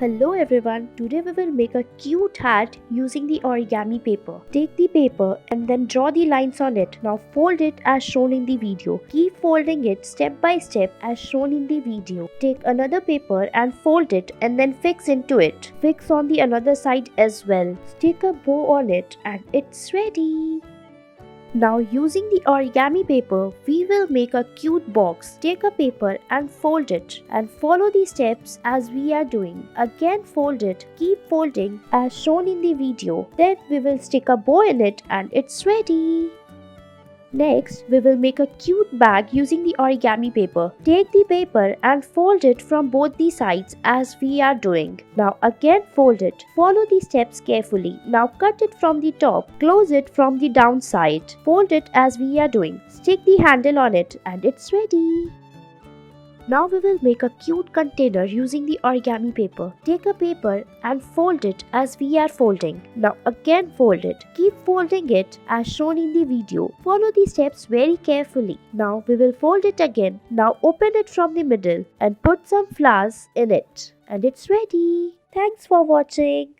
Hello everyone, today we will make a cute hat using the origami paper. Take the paper and then draw the lines on it. Now fold it as shown in the video. Keep folding it step by step as shown in the video. Take another paper and fold it and then fix into it. Fix on the another side as well. Stick a bow on it and it's ready. Now using the origami paper, we will make a cute box. Take a paper and fold it and follow the steps as we are doing. Again fold it, keep folding as shown in the video. Then we will stick a bow in it and it's ready. Next, we will make a cute bag using the origami paper. Take the paper and fold it from both the sides as we are doing. Now again fold it. Follow the steps carefully. Now cut it from the top. Close it from the downside. Fold it as we are doing. Stick the handle on it and it's ready. Now we will make a cute container using the origami paper. Take a paper and fold it as we are folding. Now again fold it. Keep folding it as shown in the video. Follow the steps very carefully. Now we will fold it again. Now open it from the middle and put some flowers in it. And it's ready. Thanks for watching.